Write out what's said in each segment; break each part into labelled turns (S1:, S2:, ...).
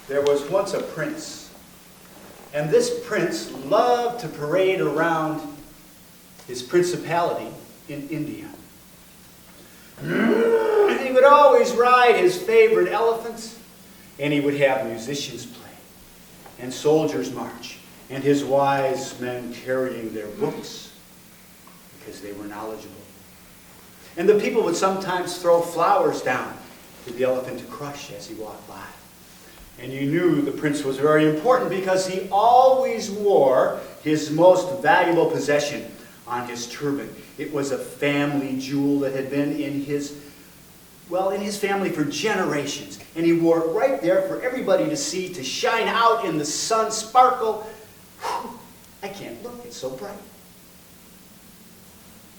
S1: There was once a prince, and this prince loved to parade around his principality in India. And he would always ride his favorite elephants, and he would have musicians play, and soldiers march, and his wise men carrying their books, because they were knowledgeable. And the people would sometimes throw flowers down for the elephant to crush as he walked by. And you knew the prince was very important because he always wore his most valuable possession on his turban. It was a family jewel that had been in his family for generations. And he wore it right there for everybody to see, to shine out in the sun, sparkle. Whew, I can't look, it's so bright.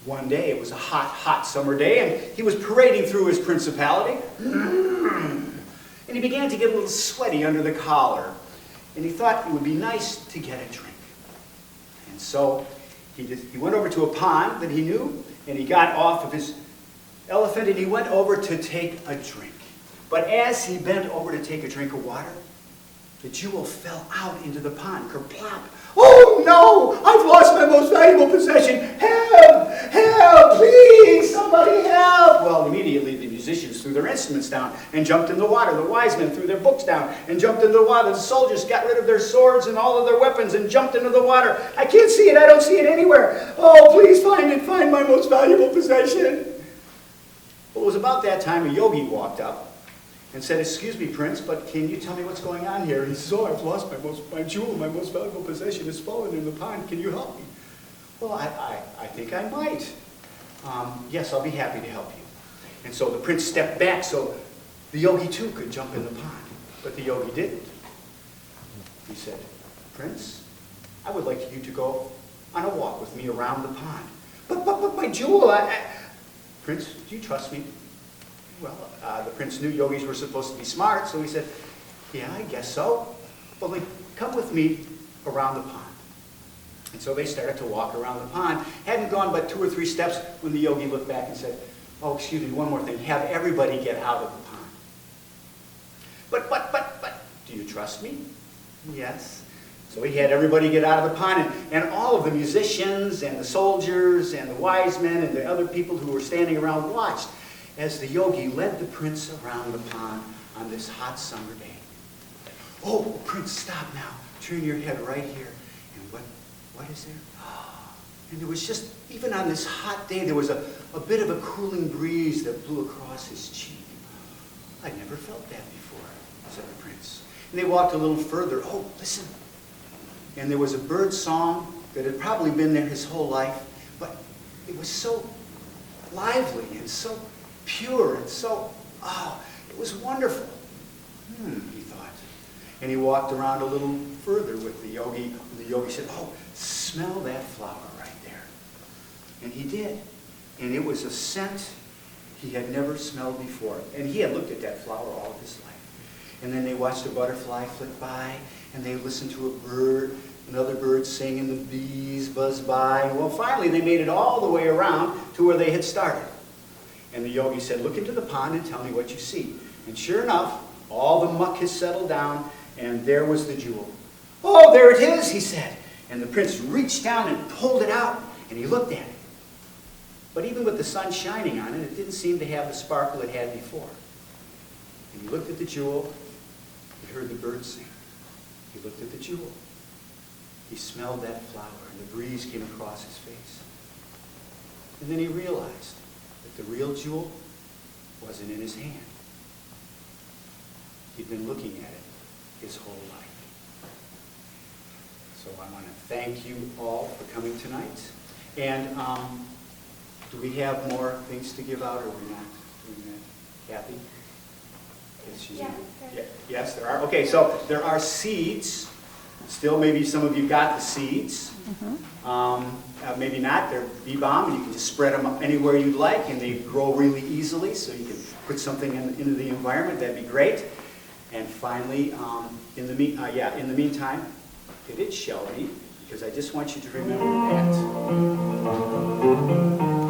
S1: One day, it was a hot, hot summer day, and he was parading through his principality. And he began to get a little sweaty under the collar. And he thought it would be nice to get a drink. And so he went over to a pond that he knew, and he got off of his elephant, and he went over to take a drink. But as he bent over to take a drink of water, the jewel fell out into the pond, kerplop. Oh no! I've lost my most valuable possession! Help! Help! Please! Somebody help! Well, immediately the musicians threw their instruments down and jumped in the water. The wise men threw their books down and jumped into the water. The soldiers got rid of their swords and all of their weapons and jumped into the water. I can't see it. I don't see it anywhere. Oh, please find it. Find my most valuable possession. Well, it was about that time a yogi walked up and said, "Excuse me, Prince, but can you tell me what's going on here?" He says, "Oh, I've lost my jewel, my most valuable possession has fallen in the pond. Can you help me?" "Well, I think I might. Yes, I'll be happy to help you." And so the prince stepped back so the yogi too could jump in the pond. But the yogi didn't. He said, "Prince, I would like you to go on a walk with me around the pond." But my jewel, Prince, do you trust me?" Well, the prince knew yogis were supposed to be smart, so he said, "Yeah, I guess so. Well, then come with me around the pond." And so they started to walk around the pond. Hadn't gone but 2 or 3 steps when the yogi looked back and said, "Oh, excuse me, one more thing. Have everybody get out of the pond." But, do you trust me?" "Yes." So he had everybody get out of the pond, and all of the musicians and the soldiers and the wise men and the other people who were standing around watched as the yogi led the prince around the pond on this hot summer day. "Oh, Prince, stop now. Turn your head right here. And what is there?" And there was just, even on this hot day, there was a bit of a cooling breeze that blew across his cheek. "I'd never felt that before," said the prince. And they walked a little further. "Oh, listen." And there was a bird song that had probably been there his whole life, but it was so lively and so pure and so, it was wonderful. He thought. And he walked around a little further with the yogi. The yogi said, "Oh, smell that flower right there." And he did. And it was a scent he had never smelled before. And he had looked at that flower all of his life. And then they watched a butterfly flit by, and they listened to a bird, another bird sing, and the bees buzzed by. And well, finally they made it all the way around to where they had started. And the yogi said, "Look into the pond and tell me what you see." And sure enough, all the muck has settled down, and there was the jewel. "Oh, there it is," he said. And the prince reached down and pulled it out, and he looked at it. But even with the sun shining on it, it didn't seem to have the sparkle it had before. And he looked at the jewel. He heard the birds sing. He looked at the jewel. He smelled that flower, and the breeze came across his face. And then he realized that the real jewel wasn't in his hand. He'd been looking at it his whole life. So I want to thank you all for coming tonight. And do we have more things to give out, or are we not doing that? Kathy? Yes, she's yes, there are. Okay, so there are seeds. Still, maybe some of you got the seeds. Maybe not. They're bee-balm, and you can just spread them up anywhere you'd like, and they grow really easily, so you can put something into the environment. That'd be great. And finally, in the meantime, it is Shelby, because I just want you to remember that.